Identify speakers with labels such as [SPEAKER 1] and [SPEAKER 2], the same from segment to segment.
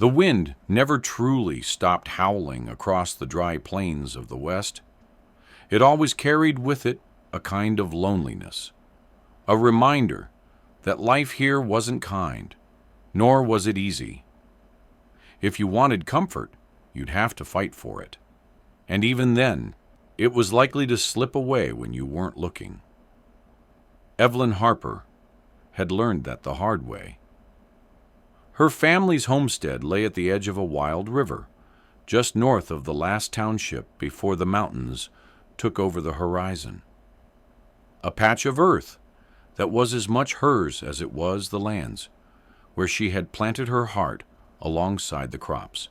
[SPEAKER 1] The wind never truly stopped howling across the dry plains of the west. It always carried with it a kind of loneliness, a reminder that life here wasn't kind, nor was it easy. If you wanted comfort, you'd have to fight for it. And even then, it was likely to slip away when you weren't looking. Evelyn Harper had learned that the hard way. Her family's homestead lay at the edge of a wild river, just north of the last township before the mountains took over the horizon. A patch of earth that was as much hers as it was the land's, where she had planted her heart alongside the crops.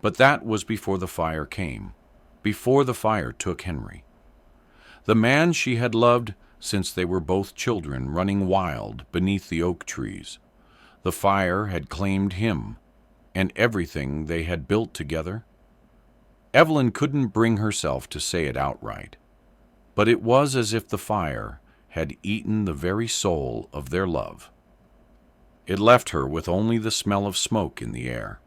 [SPEAKER 1] But that was before the fire came, before the fire took Henry. The man she had loved since they were both children running wild beneath the oak trees. The fire had claimed him and everything they had built together. Evelyn couldn't bring herself to say it outright, but it was as if the fire had eaten the very soul of their love. It left her with only the smell of smoke in the air,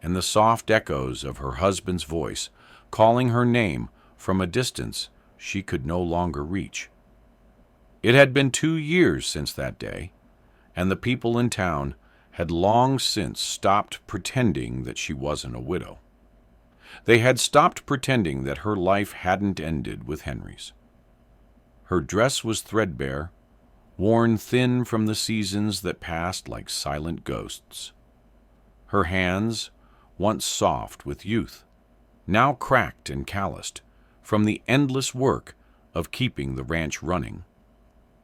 [SPEAKER 1] and the soft echoes of her husband's voice calling her name from a distance she could no longer reach. It had been 2 years since that day, and the people in town had long since stopped pretending that she wasn't a widow. They had stopped pretending that her life hadn't ended with Henry's. Her dress was threadbare, worn thin from the seasons that passed like silent ghosts. Her hands, once soft with youth, now cracked and calloused from the endless work of keeping the ranch running.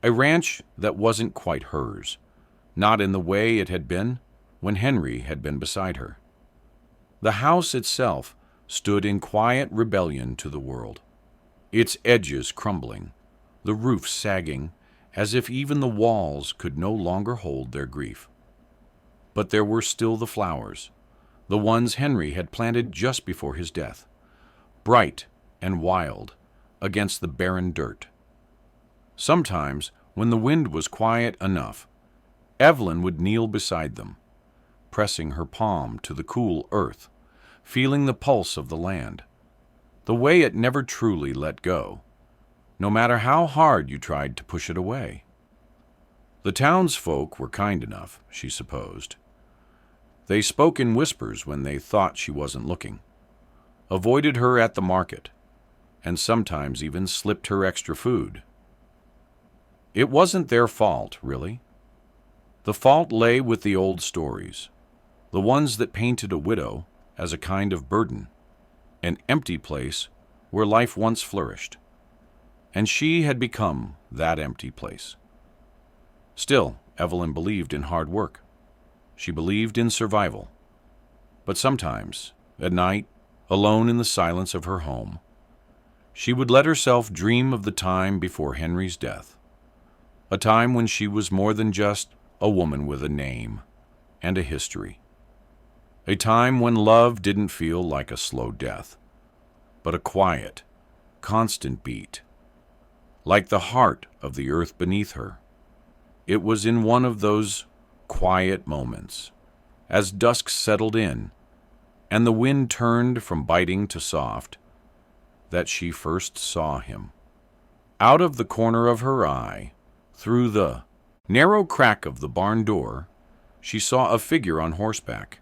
[SPEAKER 1] A ranch that wasn't quite hers, not in the way it had been when Henry had been beside her. The house itself stood in quiet rebellion to the world, its edges crumbling, the roof sagging, as if even the walls could no longer hold their grief. But there were still the flowers, the ones Henry had planted just before his death, bright and wild against the barren dirt. Sometimes, when the wind was quiet enough, Evelyn would kneel beside them, pressing her palm to the cool earth, feeling the pulse of the land, the way it never truly let go, no matter how hard you tried to push it away. The townsfolk were kind enough, she supposed. They spoke in whispers when they thought she wasn't looking, avoided her at the market, and sometimes even slipped her extra food. It wasn't their fault, really. The fault lay with the old stories, the ones that painted a widow as a kind of burden, an empty place where life once flourished. And she had become that empty place. Still, Evelyn believed in hard work. She believed in survival. But sometimes, at night, alone in the silence of her home, she would let herself dream of the time before Henry's death, a time when she was more than just a woman with a name and a history, a time when love didn't feel like a slow death, but a quiet, constant beat, like the heart of the earth beneath her. It was in one of those quiet moments, as dusk settled in and the wind turned from biting to soft, that she first saw him. Out of the corner of her eye, through the narrow crack of the barn door, she saw a figure on horseback.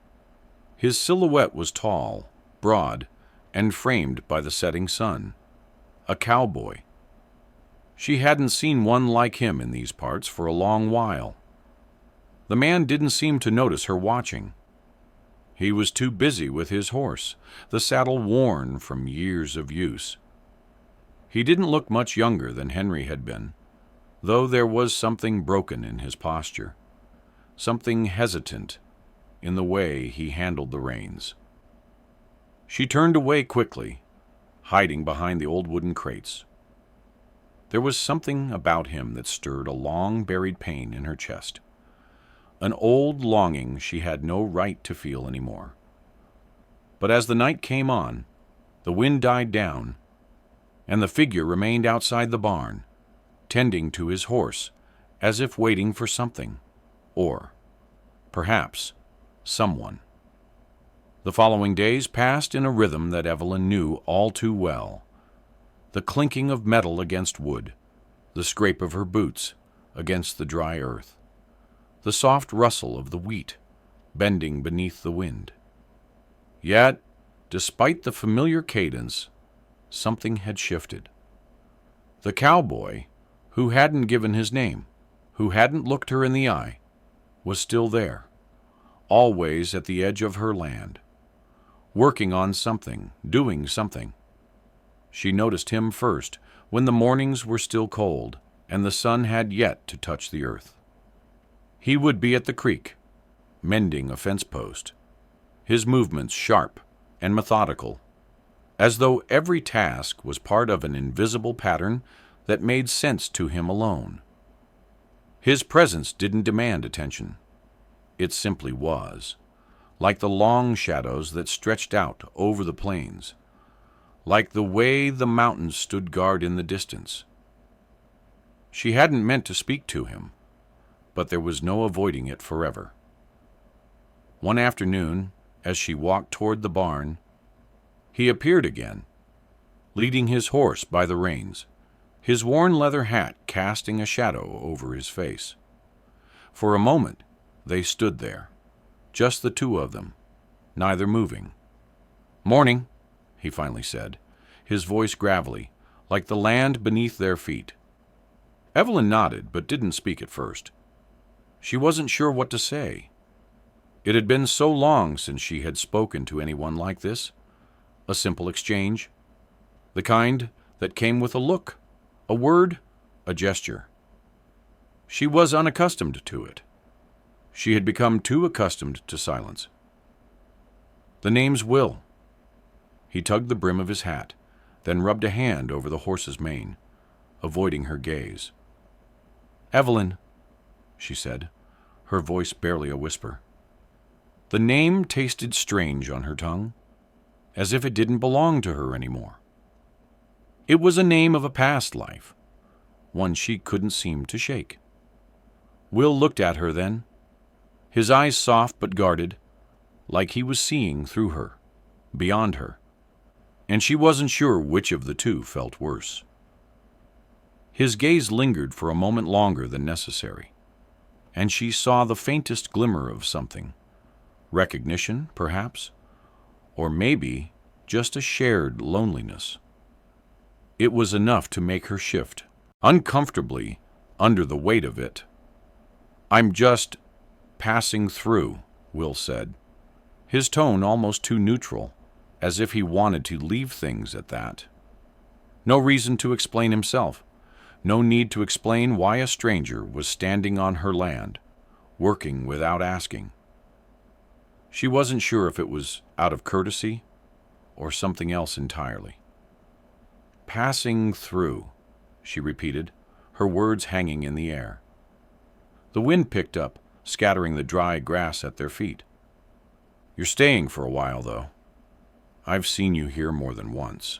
[SPEAKER 1] His silhouette was tall, broad, and framed by the setting sun. A cowboy. She hadn't seen one like him in these parts for a long while. The man didn't seem to notice her watching. He was too busy with his horse, the saddle worn from years of use. He didn't look much younger than Henry had been, though there was something broken in his posture, something hesitant in the way he handled the reins. She turned away quickly, hiding behind the old wooden crates. There was something about him that stirred a long-buried pain in her chest, an old longing she had no right to feel anymore. But as the night came on, the wind died down, and the figure remained outside the barn, tending to his horse as if waiting for something, or perhaps someone. The following days passed in a rhythm that Evelyn knew all too well. The clinking of metal against wood, the scrape of her boots against the dry earth, the soft rustle of the wheat bending beneath the wind. Yet, despite the familiar cadence, something had shifted. The cowboy, who hadn't given his name, who hadn't looked her in the eye, was still there, always at the edge of her land, working on something, doing something. She noticed him first, when the mornings were still cold, and the sun had yet to touch the earth. He would be at the creek, mending a fence post, his movements sharp and methodical, as though every task was part of an invisible pattern that made sense to him alone. His presence didn't demand attention. It simply was, like the long shadows that stretched out over the plains, like the way the mountains stood guard in the distance. She hadn't meant to speak to him, but there was no avoiding it forever. One afternoon, as she walked toward the barn, he appeared again, leading his horse by the reins, his worn leather hat casting a shadow over his face. For a moment, they stood there, just the two of them, neither moving. "Morning," he finally said, his voice gravelly, like the land beneath their feet. Evelyn nodded, but didn't speak at first. She wasn't sure what to say. It had been so long since she had spoken to anyone like this. A simple exchange, the kind that came with a look, a word, a gesture. She was unaccustomed to it. She had become too accustomed to silence. "The name's Will." He tugged the brim of his hat, then rubbed a hand over the horse's mane, avoiding her gaze. "Evelyn," she said, her voice barely a whisper. The name tasted strange on her tongue, as if it didn't belong to her anymore. It was a name of a past life, one she couldn't seem to shake. Will looked at her then, his eyes soft but guarded, like he was seeing through her, beyond her, and she wasn't sure which of the two felt worse. His gaze lingered for a moment longer than necessary, and she saw the faintest glimmer of something. Recognition, perhaps, or maybe just a shared loneliness. It was enough to make her shift, uncomfortably, under the weight of it. "I'm just passing through," Will said, his tone almost too neutral, as if he wanted to leave things at that. No reason to explain himself, no need to explain why a stranger was standing on her land, working without asking. She wasn't sure if it was out of courtesy or something else entirely. "Passing through," she repeated, her words hanging in the air. The wind picked up, scattering the dry grass at their feet. "You're staying for a while, though. I've seen you here more than once."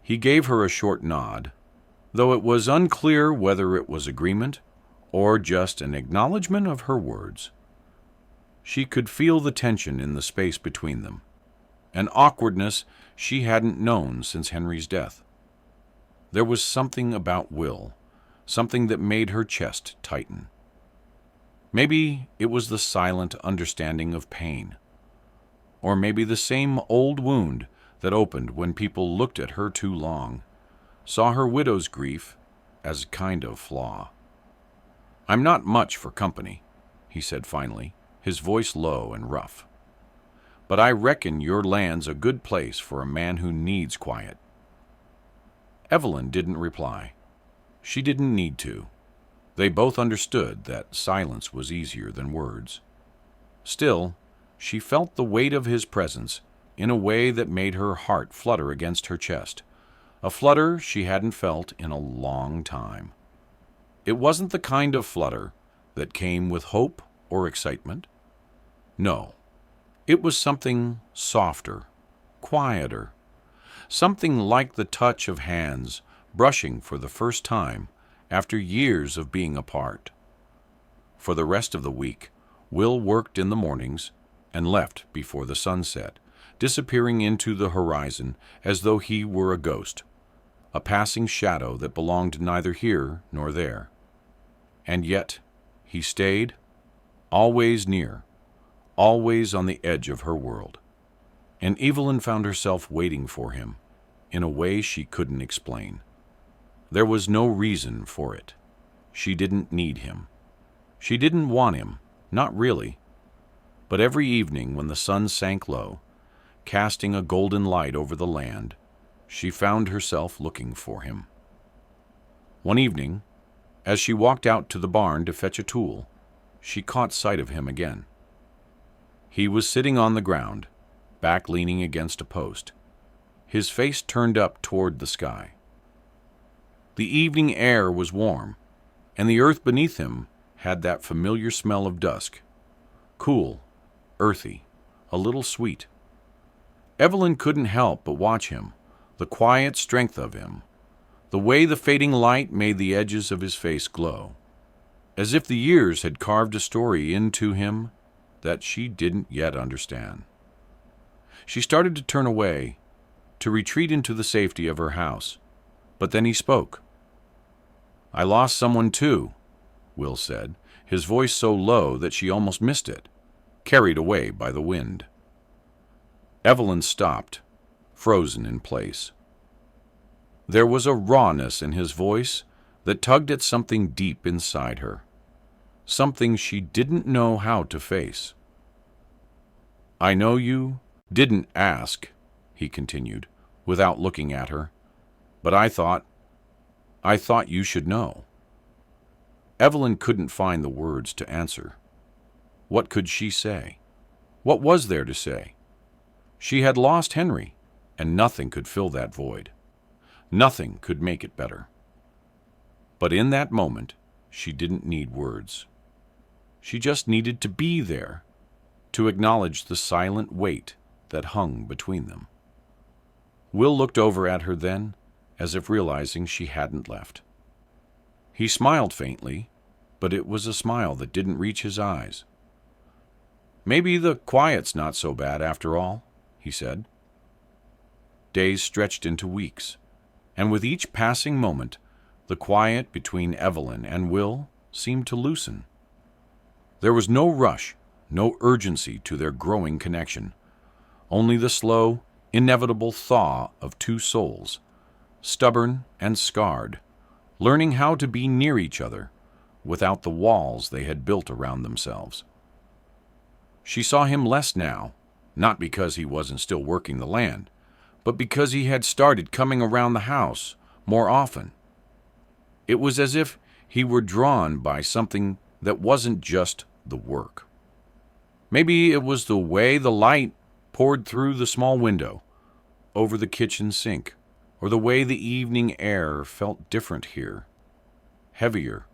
[SPEAKER 1] He gave her a short nod, though it was unclear whether it was agreement or just an acknowledgement of her words. She could feel the tension in the space between them, an awkwardness she hadn't known since Henry's death. There was something about Will, something that made her chest tighten. Maybe it was the silent understanding of pain, or maybe the same old wound that opened when people looked at her too long, saw her widow's grief as a kind of flaw. "I'm not much for company," he said finally, his voice low and rough. "But I reckon your land's a good place for a man who needs quiet." Evelyn didn't reply. She didn't need to. They both understood that silence was easier than words. Still, she felt the weight of his presence in a way that made her heart flutter against her chest, a flutter she hadn't felt in a long time. It wasn't the kind of flutter that came with hope or excitement. No, it was something softer, quieter, something like the touch of hands brushing for the first time after years of being apart. For the rest of the week, Will worked in the mornings and left before the sun set, disappearing into the horizon as though he were a ghost, a passing shadow that belonged neither here nor there. And yet he stayed, always near, always on the edge of her world. And Evelyn found herself waiting for him in a way she couldn't explain. There was no reason for it. She didn't need him. She didn't want him, not really. But every evening when the sun sank low, casting a golden light over the land, she found herself looking for him. One evening, as she walked out to the barn to fetch a tool, she caught sight of him again. He was sitting on the ground, back leaning against a post, his face turned up toward the sky. The evening air was warm, and the earth beneath him had that familiar smell of dusk, cool, earthy, a little sweet. Evelyn couldn't help but watch him, the quiet strength of him, the way the fading light made the edges of his face glow, as if the years had carved a story into him that she didn't yet understand. She started to turn away, to retreat into the safety of her house, but then he spoke. "I lost someone too," Will said, his voice so low that she almost missed it, carried away by the wind. Evelyn stopped, frozen in place. There was a rawness in his voice that tugged at something deep inside her, something she didn't know how to face. "I know you didn't ask," he continued, without looking at her, "but I thought you should know." Evelyn couldn't find the words to answer. What could she say? What was there to say? She had lost Henry, and nothing could fill that void. Nothing could make it better. But in that moment, she didn't need words. She just needed to be there, to acknowledge the silent weight that hung between them. Will looked over at her then, as if realizing she hadn't left. He smiled faintly, but it was a smile that didn't reach his eyes. "Maybe the quiet's not so bad after all," he said. Days stretched into weeks, and with each passing moment, the quiet between Evelyn and Will seemed to loosen. There was no rush, no urgency to their growing connection, only the slow, inevitable thaw of two souls, stubborn and scarred, learning how to be near each other without the walls they had built around themselves. She saw him less now, not because he wasn't still working the land, but because he had started coming around the house more often. It was as if he were drawn by something that wasn't just the work. Maybe it was the way the light poured through the small window, over the kitchen sink, or the way the evening air felt different here, heavier,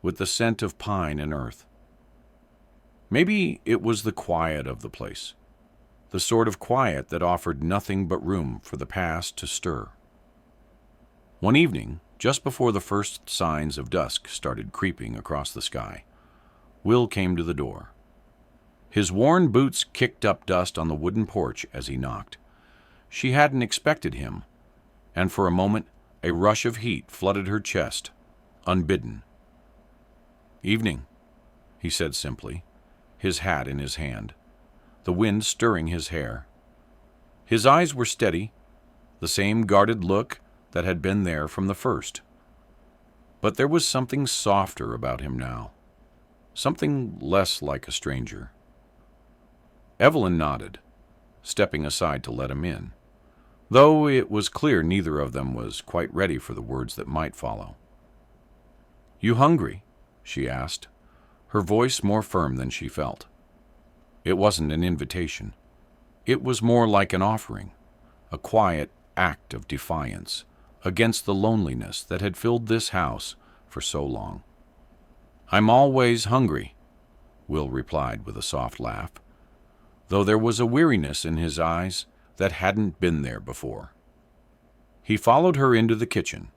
[SPEAKER 1] with the scent of pine and earth. Maybe it was the quiet of the place, the sort of quiet that offered nothing but room for the past to stir. One evening, just before the first signs of dusk started creeping across the sky, Will came to the door. His worn boots kicked up dust on the wooden porch as he knocked. She hadn't expected him, and for a moment a rush of heat flooded her chest, unbidden. "Evening," he said simply, his hat in his hand, the wind stirring his hair. His eyes were steady, the same guarded look that had been there from the first. But there was something softer about him now, something less like a stranger. Evelyn nodded, stepping aside to let him in, though it was clear neither of them was quite ready for the words that might follow. "You hungry?" she asked, her voice more firm than she felt. It wasn't an invitation. It was more like an offering, a quiet act of defiance against the loneliness that had filled this house for so long. "I'm always hungry," Will replied with a soft laugh, though there was a weariness in his eyes that hadn't been there before. He followed her into the kitchen,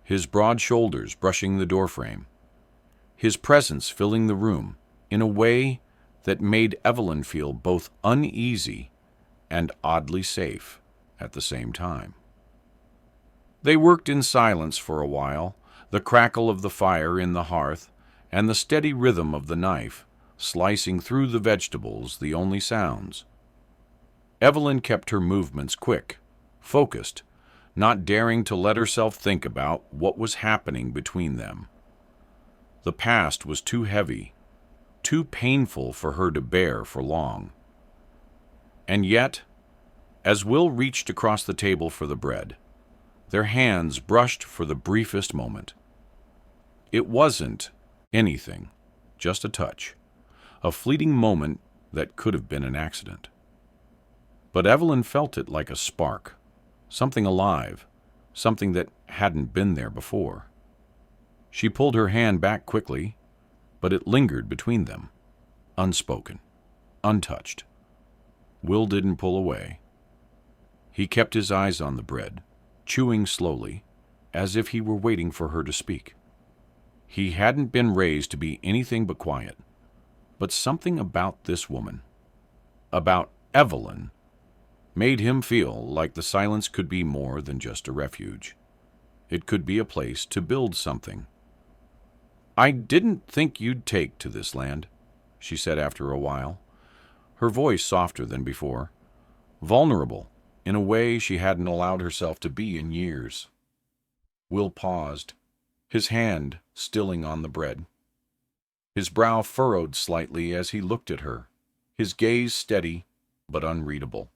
[SPEAKER 1] his broad shoulders brushing the doorframe, his presence filling the room in a way that made Evelyn feel both uneasy and oddly safe at the same time. They worked in silence for a while, the crackle of the fire in the hearth and the steady rhythm of the knife slicing through the vegetables the only sounds. Evelyn kept her movements quick, focused, not daring to let herself think about what was happening between them. The past was too heavy, too painful for her to bear for long. And yet, as Will reached across the table for the bread, their hands brushed for the briefest moment. It wasn't anything, just a touch, a fleeting moment that could have been an accident. But Evelyn felt it like a spark, something alive, something that hadn't been there before. She pulled her hand back quickly, but it lingered between them, unspoken, untouched. Will didn't pull away. He kept his eyes on the bread, chewing slowly, as if he were waiting for her to speak. He hadn't been raised to be anything but quiet, but something about this woman, about Evelyn, made him feel like the silence could be more than just a refuge. It could be a place to build something. "I didn't think you'd take to this land," she said after a while, her voice softer than before, vulnerable in a way she hadn't allowed herself to be in years. Will paused, his hand stilling on the bread. His brow furrowed slightly as he looked at her, his gaze steady but unreadable.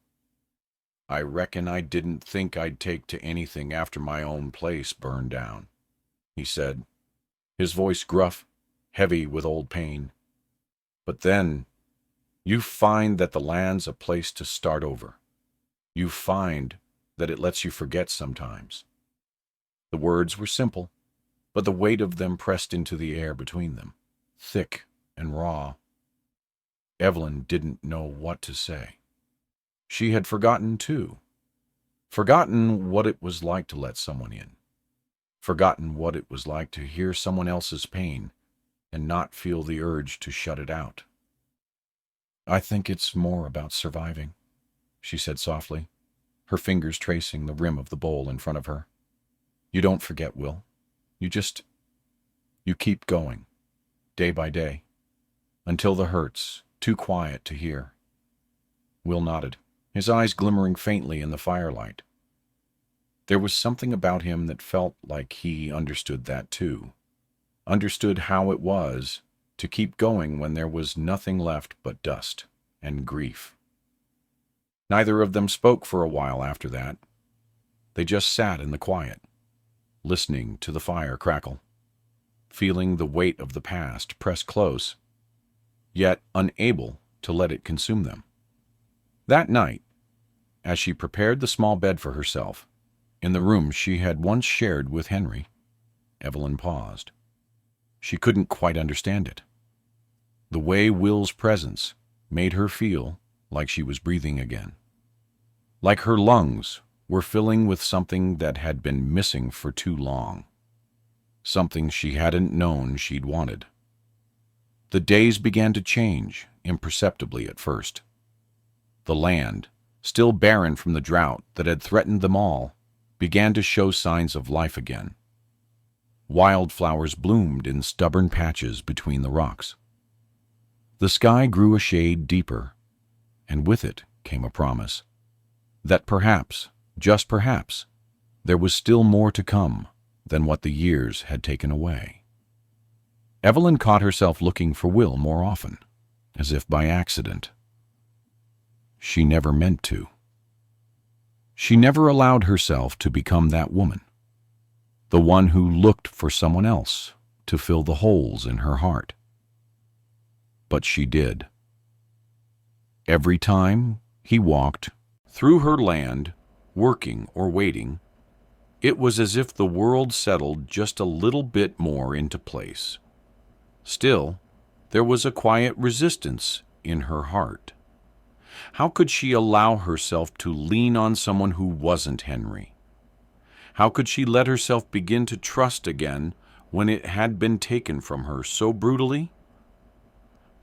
[SPEAKER 1] "I reckon I didn't think I'd take to anything after my own place burned down," he said, his voice gruff, heavy with old pain. "But then, you find that the land's a place to start over. You find that it lets you forget sometimes." The words were simple, but the weight of them pressed into the air between them, thick and raw. Evelyn didn't know what to say. She had forgotten, too. Forgotten what it was like to let someone in. Forgotten what it was like to hear someone else's pain and not feel the urge to shut it out. "I think it's more about surviving," she said softly, her fingers tracing the rim of the bowl in front of her. "You don't forget, Will. You keep going, day by day, until the hurt's too quiet to hear." Will nodded, his eyes glimmering faintly in the firelight. There was something about him that felt like he understood that too, understood how it was to keep going when there was nothing left but dust and grief. Neither of them spoke for a while after that. They just sat in the quiet, listening to the fire crackle, feeling the weight of the past press close, yet unable to let it consume them. That night, as she prepared the small bed for herself, in the room she had once shared with Henry, Evelyn paused. She couldn't quite understand it. The way Will's presence made her feel like she was breathing again, like her lungs were filling with something that had been missing for too long, something she hadn't known she'd wanted. The days began to change, imperceptibly at first. The land, still barren from the drought that had threatened them all, began to show signs of life again. Wildflowers bloomed in stubborn patches between the rocks. The sky grew a shade deeper, and with it came a promise that perhaps, just perhaps, there was still more to come than what the years had taken away. Evelyn caught herself looking for Will more often, as if by accident. She never meant to. She never allowed herself to become that woman, the one who looked for someone else to fill the holes in her heart. But she did. Every time he walked through her land, working or waiting, it was as if the world settled just a little bit more into place. Still, there was a quiet resistance in her heart. How could she allow herself to lean on someone who wasn't Henry? How could she let herself begin to trust again when it had been taken from her so brutally?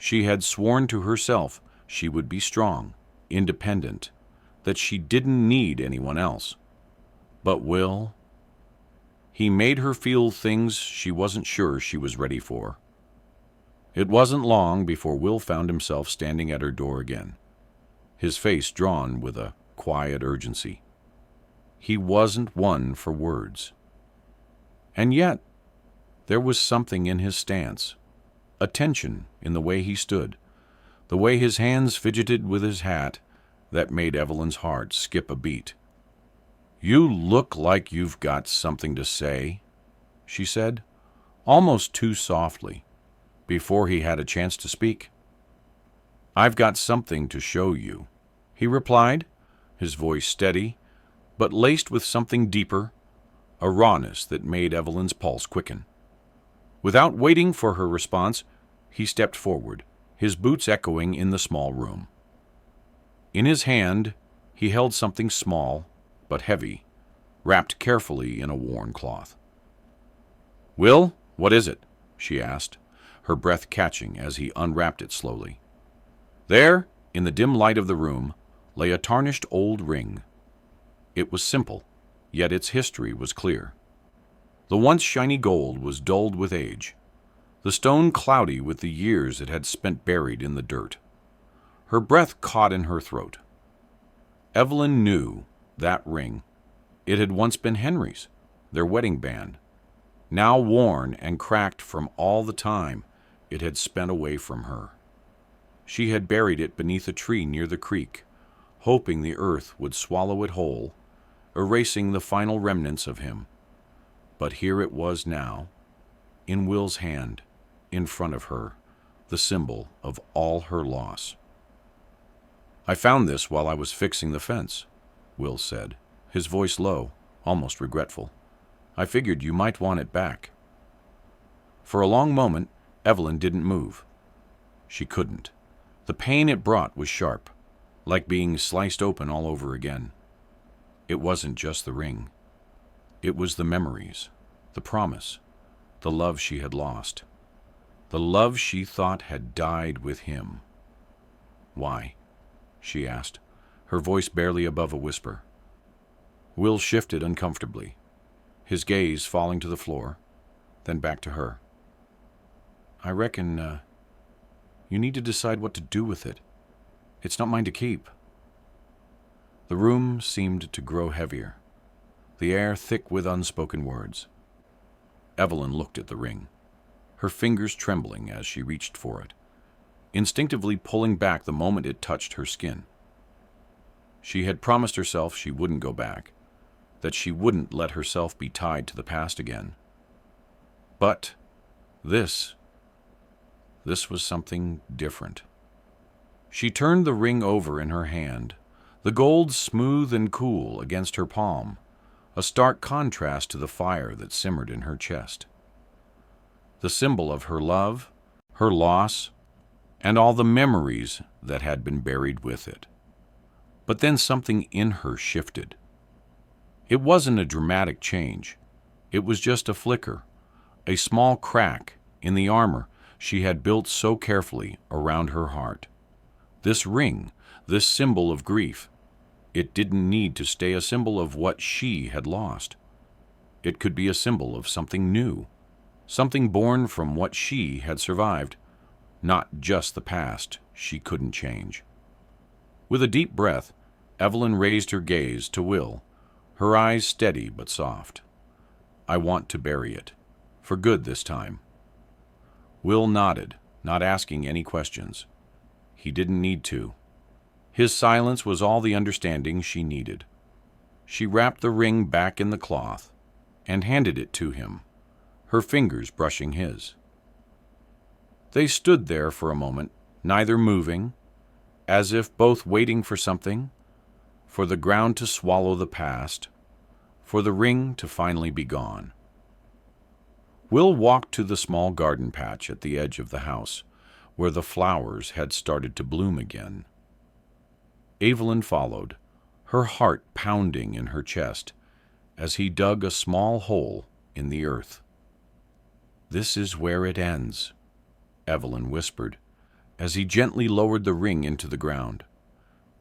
[SPEAKER 1] She had sworn to herself she would be strong, independent, that she didn't need anyone else. But Will, he made her feel things she wasn't sure she was ready for. It wasn't long before Will found himself standing at her door again, his face drawn with a quiet urgency. He wasn't one for words. And yet, there was something in his stance, a tension in the way he stood, the way his hands fidgeted with his hat, that made Evelyn's heart skip a beat. "You look like you've got something to say," she said, almost too softly, before he had a chance to speak. "I've got something to show you," he replied, his voice steady, but laced with something deeper, a rawness that made Evelyn's pulse quicken. Without waiting for her response, he stepped forward, his boots echoing in the small room. In his hand, he held something small but heavy, wrapped carefully in a worn cloth. "Will, what is it?" she asked, her breath catching as he unwrapped it slowly. There, in the dim light of the room, lay a tarnished old ring. It was simple, yet its history was clear. The once shiny gold was dulled with age, the stone cloudy with the years it had spent buried in the dirt. Her breath caught in her throat. Evelyn knew that ring. It had once been Henry's, their wedding band, now worn and cracked from all the time it had spent away from her. She had buried it beneath a tree near the creek, hoping the earth would swallow it whole, erasing the final remnants of him. But here it was now, in Will's hand, in front of her, the symbol of all her loss. "I found this while I was fixing the fence," Will said, his voice low, almost regretful. "I figured you might want it back." For a long moment, Evelyn didn't move. She couldn't. The pain it brought was sharp, like being sliced open all over again. It wasn't just the ring. It was the memories, the promise, the love she had lost, the love she thought had died with him. "Why?" she asked, her voice barely above a whisper. Will shifted uncomfortably, his gaze falling to the floor, then back to her. "I reckon, you need to decide what to do with it. It's not mine to keep." The room seemed to grow heavier, the air thick with unspoken words. Evelyn looked at the ring, her fingers trembling as she reached for it, instinctively pulling back the moment it touched her skin. She had promised herself she wouldn't go back, that she wouldn't let herself be tied to the past again. But this was something different. She turned the ring over in her hand, the gold smooth and cool against her palm, a stark contrast to the fire that simmered in her chest. The symbol of her love, her loss, and all the memories that had been buried with it. But then something in her shifted. It wasn't a dramatic change. It was just a flicker, a small crack in the armor she had built so carefully around her heart. This ring, this symbol of grief, it didn't need to stay a symbol of what she had lost. It could be a symbol of something new, something born from what she had survived, not just the past she couldn't change. With a deep breath, Evelyn raised her gaze to Will, her eyes steady but soft. "I want to bury it, for good this time." Will nodded, not asking any questions. He didn't need to. His silence was all the understanding she needed. She wrapped the ring back in the cloth and handed it to him, her fingers brushing his. They stood there for a moment, neither moving, as if both waiting for something, for the ground to swallow the past, for the ring to finally be gone. Will walked to the small garden patch at the edge of the house, where the flowers had started to bloom again. Evelyn followed, her heart pounding in her chest, as he dug a small hole in the earth. "This is where it ends," Evelyn whispered, as he gently lowered the ring into the ground.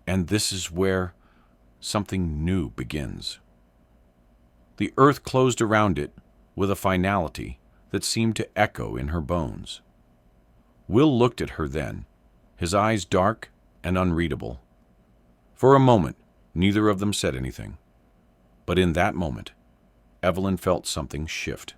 [SPEAKER 1] And this is where something new begins. The earth closed around it with a finality that seemed to echo in her bones. Will looked at her then, his eyes dark and unreadable. For a moment, neither of them said anything. But in that moment, Evelyn felt something shift.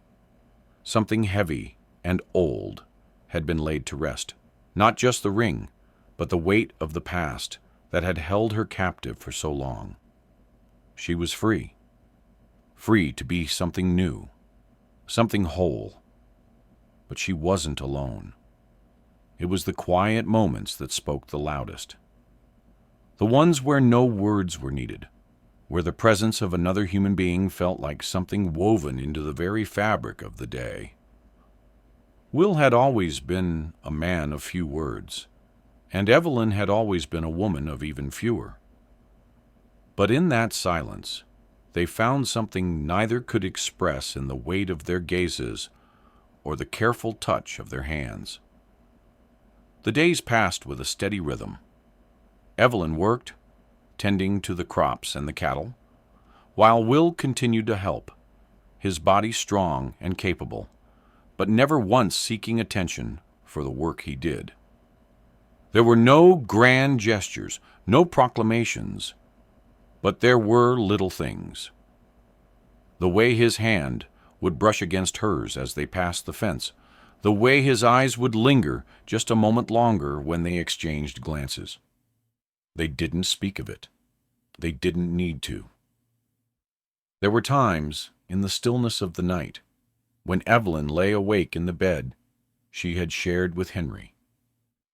[SPEAKER 1] Something heavy and old had been laid to rest. Not just the ring, but the weight of the past that had held her captive for so long. She was free. Free to be something new, something whole. But she wasn't alone. It was the quiet moments that spoke the loudest. The ones where no words were needed, where the presence of another human being felt like something woven into the very fabric of the day. Will had always been a man of few words, and Evelyn had always been a woman of even fewer. But in that silence, they found something neither could express in the weight of their gazes or the careful touch of their hands. The days passed with a steady rhythm. Evelyn worked, tending to the crops and the cattle, while Will continued to help, his body strong and capable, but never once seeking attention for the work he did. There were no grand gestures, no proclamations, but there were little things. The way his hand would brush against hers as they passed the fence, the way his eyes would linger just a moment longer when they exchanged glances. They didn't speak of it. They didn't need to. There were times, in the stillness of the night, when Evelyn lay awake in the bed she had shared with Henry,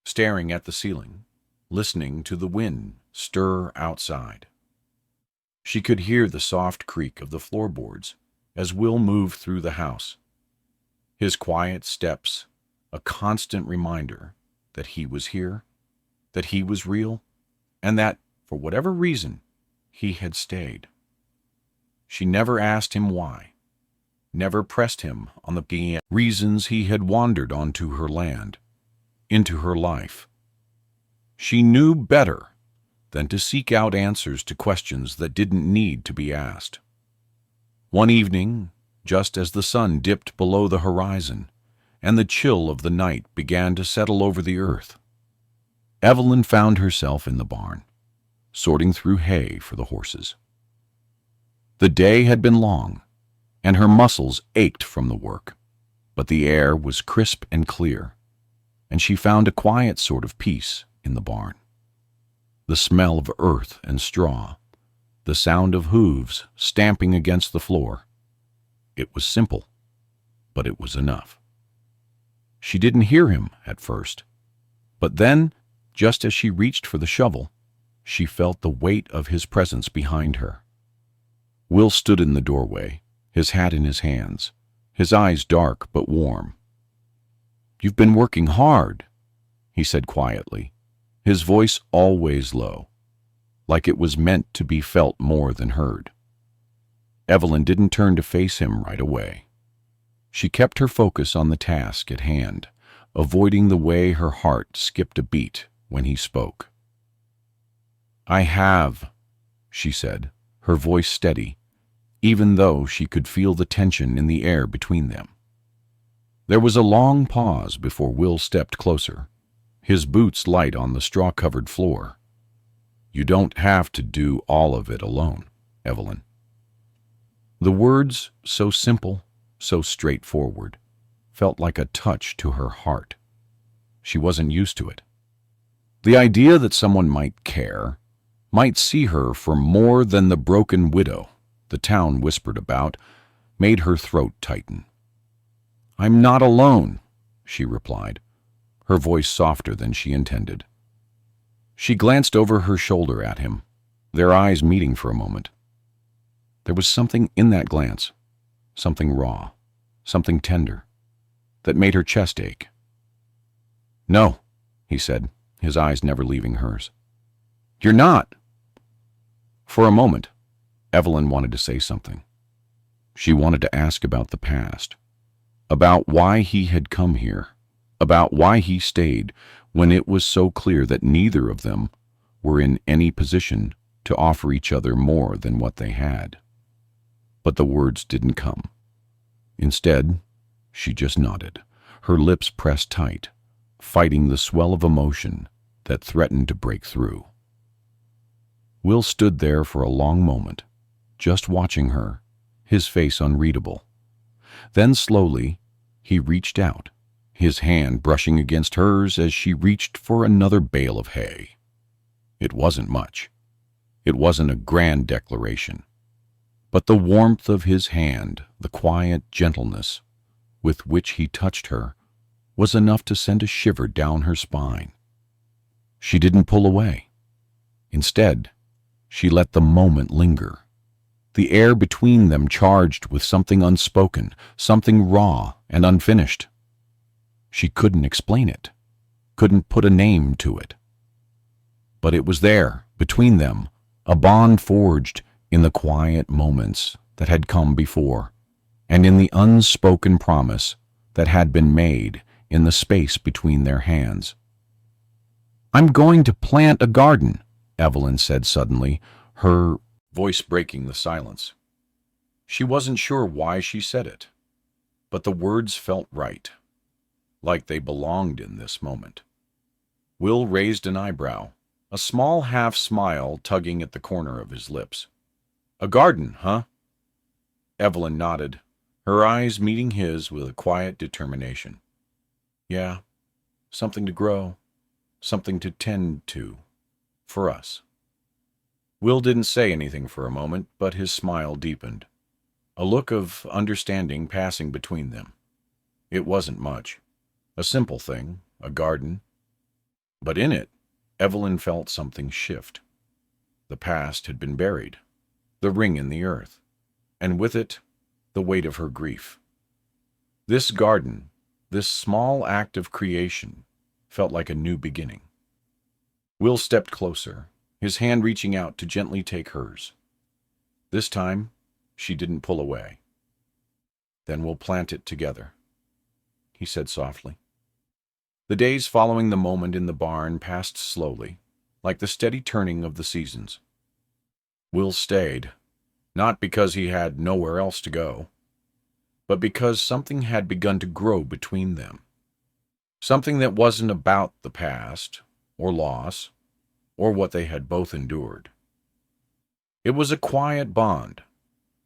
[SPEAKER 1] staring at the ceiling, listening to the wind stir outside. She could hear the soft creak of the floorboards as Will moved through the house, his quiet steps a constant reminder that he was here, that he was real, and that, for whatever reason, he had stayed. She never asked him why, never pressed him on the reasons he had wandered onto her land, into her life. She knew better than to seek out answers to questions that didn't need to be asked. One evening, just as the sun dipped below the horizon and the chill of the night began to settle over the earth, Evelyn found herself in the barn, sorting through hay for the horses. The day had been long, and her muscles ached from the work, but the air was crisp and clear, and she found a quiet sort of peace in the barn. The smell of earth and straw, the sound of hooves stamping against the floor. It was simple, but it was enough. She didn't hear him at first, but then, just as she reached for the shovel, she felt the weight of his presence behind her. Will stood in the doorway, his hat in his hands, his eyes dark but warm. "You've been working hard," he said quietly, his voice always low, like it was meant to be felt more than heard. Evelyn didn't turn to face him right away. She kept her focus on the task at hand, avoiding the way her heart skipped a beat when he spoke. "I have," she said, her voice steady, even though she could feel the tension in the air between them. There was a long pause before Will stepped closer, his boots light on the straw-covered floor. "You don't have to do all of it alone, Evelyn." The words, so simple, so straightforward, felt like a touch to her heart. She wasn't used to it. The idea that someone might care, might see her for more than the broken widow the town whispered about, made her throat tighten. "I'm not alone," she replied, her voice softer than she intended. She glanced over her shoulder at him, their eyes meeting for a moment. There was something in that glance, something raw, something tender, that made her chest ache. "No," he said, his eyes never leaving hers. "You're not." For a moment, Evelyn wanted to say something. She wanted to ask about the past, about why he had come here, about why he stayed, when it was so clear that neither of them were in any position to offer each other more than what they had. But the words didn't come. Instead, she just nodded, her lips pressed tight, fighting the swell of emotion that threatened to break through. Will stood there for a long moment, just watching her, his face unreadable. Then slowly, he reached out, his hand brushing against hers as she reached for another bale of hay. It wasn't much. It wasn't a grand declaration. But the warmth of his hand, the quiet gentleness with which he touched her, was enough to send a shiver down her spine. She didn't pull away. Instead, she let the moment linger. The air between them charged with something unspoken, something raw and unfinished. She couldn't explain it, couldn't put a name to it. But it was there, between them, a bond forged in the quiet moments that had come before, and in the unspoken promise that had been made in the space between their hands. "I'm going to plant a garden," Evelyn said suddenly, her voice breaking the silence. She wasn't sure why she said it, but the words felt right, like they belonged in this moment. Will raised an eyebrow, a small half-smile tugging at the corner of his lips. "A garden, huh?" Evelyn nodded, her eyes meeting his with a quiet determination. "Yeah, something to grow, something to tend to, for us." Will didn't say anything for a moment, but his smile deepened, a look of understanding passing between them. It wasn't much, a simple thing, a garden. But in it, Evelyn felt something shift. The past had been buried, the ring in the earth, and with it, the weight of her grief. This garden, this small act of creation, felt like a new beginning. Will stepped closer, his hand reaching out to gently take hers. This time, she didn't pull away. "Then we'll plant it together," he said softly. The days following the moment in the barn passed slowly, like the steady turning of the seasons. Will stayed, not because he had nowhere else to go, but because something had begun to grow between them. Something that wasn't about the past, or loss, or what they had both endured. It was a quiet bond,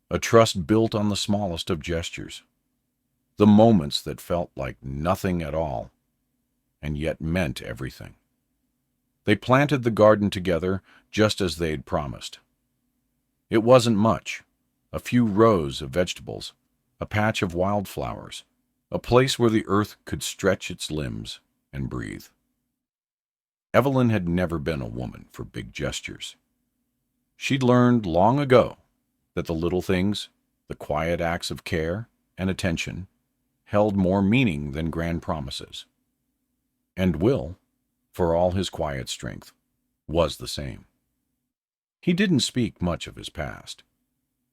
[SPEAKER 1] a trust built on the smallest of gestures, the moments that felt like nothing at all, and yet meant everything. They planted the garden together just as they had promised. It wasn't much, a few rows of vegetables, a patch of wildflowers, a place where the earth could stretch its limbs and breathe. Evelyn had never been a woman for big gestures. She'd learned long ago that the little things, the quiet acts of care and attention, held more meaning than grand promises. And Will, for all his quiet strength, was the same. He didn't speak much of his past.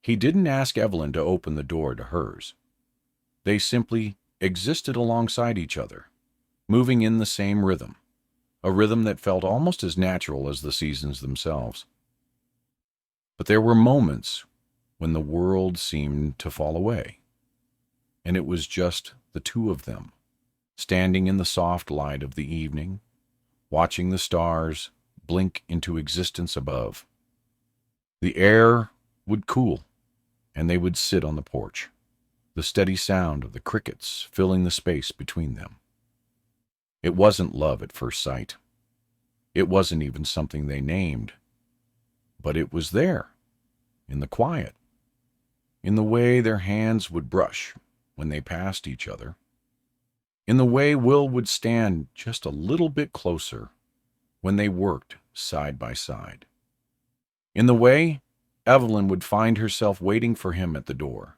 [SPEAKER 1] He didn't ask Evelyn to open the door to hers. They simply existed alongside each other, moving in the same rhythm, a rhythm that felt almost as natural as the seasons themselves. But there were moments when the world seemed to fall away, and it was just the two of them, standing in the soft light of the evening, watching the stars blink into existence above. The air would cool, and they would sit on the porch, the steady sound of the crickets filling the space between them. It wasn't love at first sight. It wasn't even something they named. But it was there, in the quiet, in the way their hands would brush when they passed each other, in the way Will would stand just a little bit closer when they worked side by side, in the way Evelyn would find herself waiting for him at the door,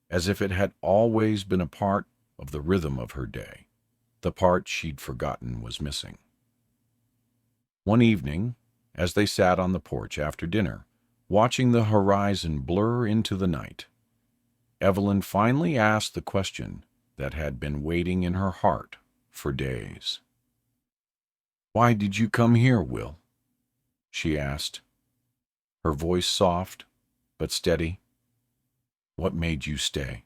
[SPEAKER 1] as if it had always been a part of the rhythm of her day, the part she'd forgotten was missing. One evening, as they sat on the porch after dinner, watching the horizon blur into the night, Evelyn finally asked the question that had been waiting in her heart for days. "Why did you come here, Will?" she asked, her voice soft but steady. "What made you stay?"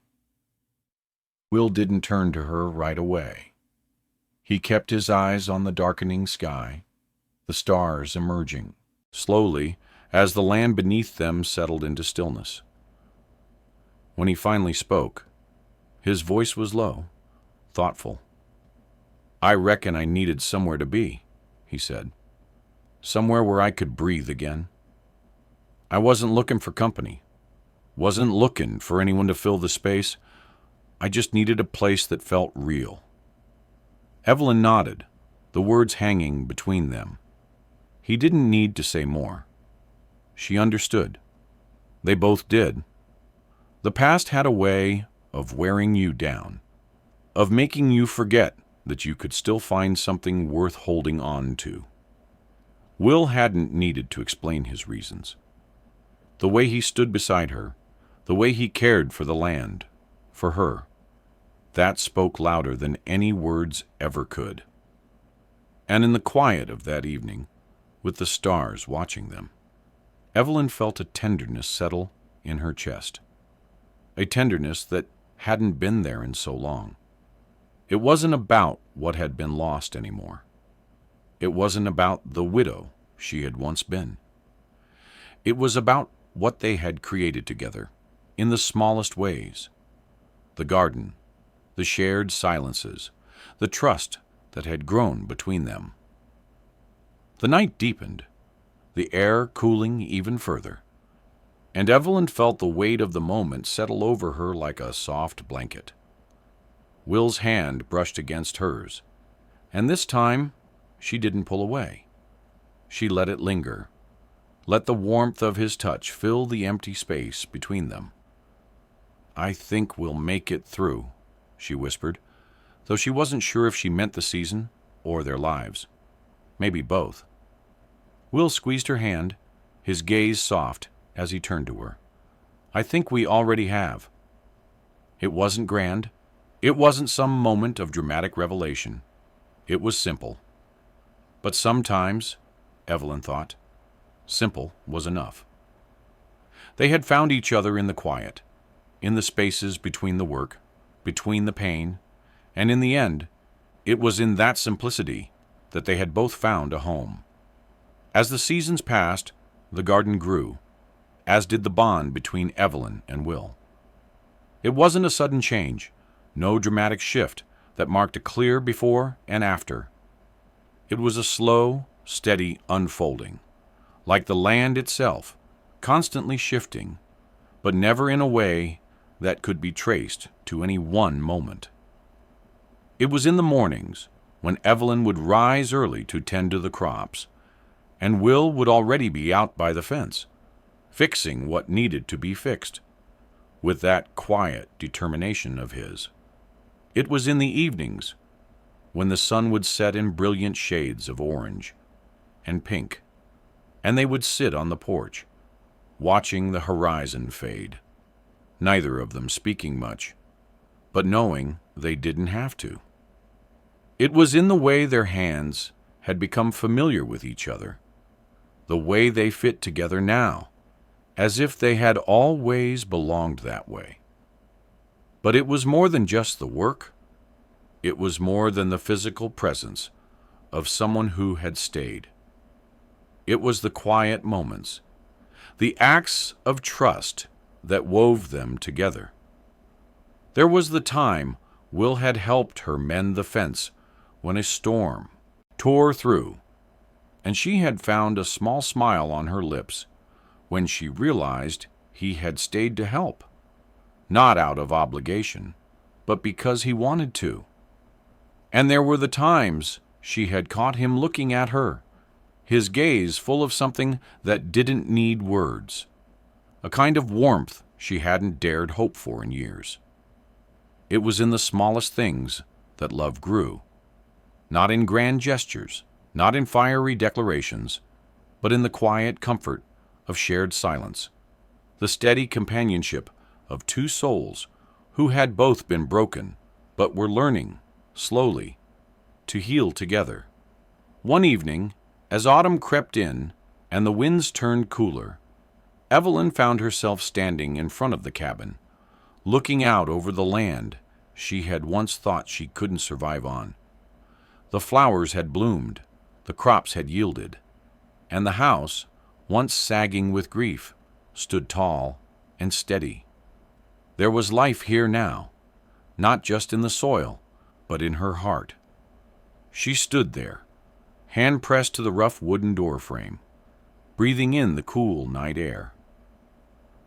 [SPEAKER 1] Will didn't turn to her right away. He kept his eyes on the darkening sky, the stars emerging slowly as the land beneath them settled into stillness. When he finally spoke, his voice was low, thoughtful. "I reckon I needed somewhere to be," he said. "Somewhere where I could breathe again. I wasn't looking for company, wasn't looking for anyone to fill the space. I just needed a place that felt real." Evelyn nodded, the words hanging between them. He didn't need to say more. She understood. They both did. The past had a way of wearing you down, of making you forget that you could still find something worth holding on to. Will hadn't needed to explain his reasons. The way he stood beside her, the way he cared for the land, for her, that spoke louder than any words ever could. And in the quiet of that evening, with the stars watching them, Evelyn felt a tenderness settle in her chest, a tenderness that hadn't been there in so long. It wasn't about what had been lost anymore. It wasn't about the widow she had once been. It was about what they had created together, in the smallest ways. The garden, the shared silences, the trust that had grown between them. The night deepened, the air cooling even further, and Evelyn felt the weight of the moment settle over her like a soft blanket. Will's hand brushed against hers, and this time she didn't pull away. She let it linger, let the warmth of his touch fill the empty space between them. "I think we'll make it through," she whispered, though she wasn't sure if she meant the season or their lives. Maybe both. Will squeezed her hand, his gaze soft as he turned to her. "I think we already have." It wasn't grand. It wasn't some moment of dramatic revelation. It was simple. But sometimes, Evelyn thought, simple was enough. They had found each other in the quiet, in the spaces between the work, between the pain, and in the end, it was in that simplicity that they had both found a home. As the seasons passed, the garden grew, as did the bond between Evelyn and Will. It wasn't a sudden change, no dramatic shift that marked a clear before and after. It was a slow, steady unfolding, like the land itself, constantly shifting, but never in a way that could be traced to any one moment. It was in the mornings, when Evelyn would rise early to tend to the crops, and Will would already be out by the fence, fixing what needed to be fixed, with that quiet determination of his. It was in the evenings, when the sun would set in brilliant shades of orange and pink, and they would sit on the porch, watching the horizon fade, neither of them speaking much, but knowing they didn't have to. It was in the way their hands had become familiar with each other, the way they fit together now, as if they had always belonged that way. But it was more than just the work. It was more than the physical presence of someone who had stayed. It was the quiet moments, the acts of trust that wove them together. There was the time Will had helped her mend the fence when a storm tore through, and she had found a small smile on her lips when she realized he had stayed to help, not out of obligation, but because he wanted to. And there were the times she had caught him looking at her, his gaze full of something that didn't need words, a kind of warmth she hadn't dared hope for in years. It was in the smallest things that love grew, not in grand gestures, not in fiery declarations, but in the quiet comfort of shared silence, the steady companionship of two souls who had both been broken, but were learning, slowly, to heal together. One evening, as autumn crept in and the winds turned cooler, Evelyn found herself standing in front of the cabin, looking out over the land she had once thought she couldn't survive on. The flowers had bloomed, the crops had yielded, and the house, once sagging with grief, stood tall and steady. There was life here now, not just in the soil, but in her heart. She stood there, hand pressed to the rough wooden door frame, breathing in the cool night air.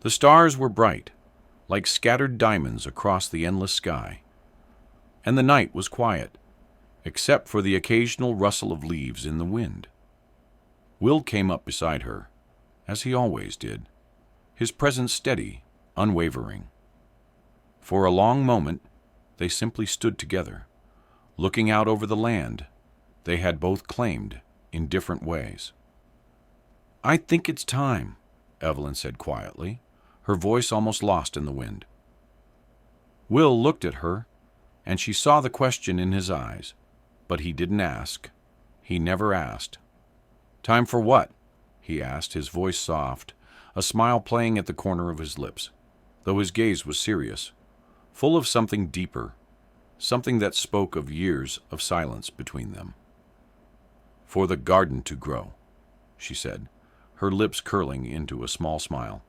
[SPEAKER 1] The stars were bright, like scattered diamonds across the endless sky, and the night was quiet, except for the occasional rustle of leaves in the wind. Will came up beside her, as he always did, his presence steady, unwavering. For a long moment, they simply stood together, looking out over the land they had both claimed in different ways. "I think it's time," Evelyn said quietly, her voice almost lost in the wind. Will looked at her, and she saw the question in his eyes, but he didn't ask. He never asked. "Time for what?" he asked, his voice soft, a smile playing at the corner of his lips, though his gaze was serious, full of something deeper, something that spoke of years of silence between them. "For the garden to grow," she said, her lips curling into a small smile.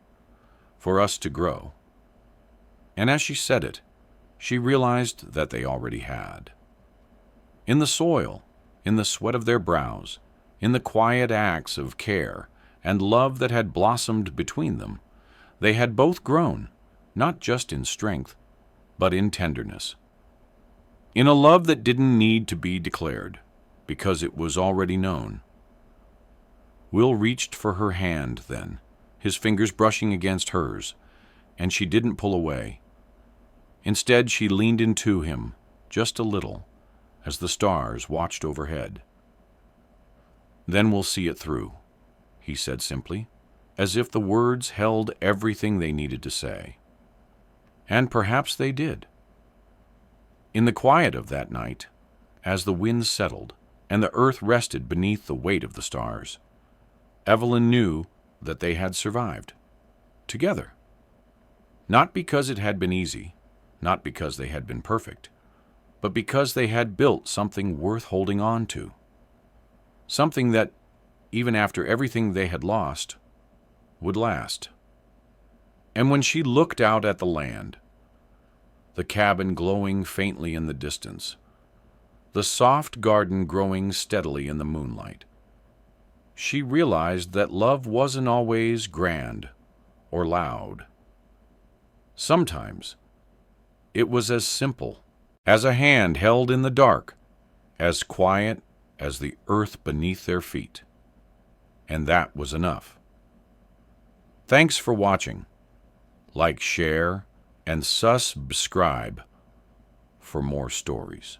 [SPEAKER 1] "For us to grow." And as she said it, she realized that they already had. In the soil, in the sweat of their brows, in the quiet acts of care and love that had blossomed between them, they had both grown, not just in strength, but in tenderness. In a love that didn't need to be declared, because it was already known. Will reached for her hand then, his fingers brushing against hers, and she didn't pull away. Instead, she leaned into him, just a little, as the stars watched overhead. "Then we'll see it through," he said simply, as if the words held everything they needed to say. And perhaps they did. In the quiet of that night, as the winds settled and the earth rested beneath the weight of the stars, Evelyn knew that they had survived, together. Not because it had been easy, not because they had been perfect, but because they had built something worth holding on to. Something that, even after everything they had lost, would last. And when she looked out at the land, the cabin glowing faintly in the distance, the soft garden growing steadily in the moonlight, she realized that love wasn't always grand or loud. Sometimes it was as simple as a hand held in the dark, as quiet as the earth beneath their feet. And that was enough. Thanks for watching. Like, share, and subscribe for more stories.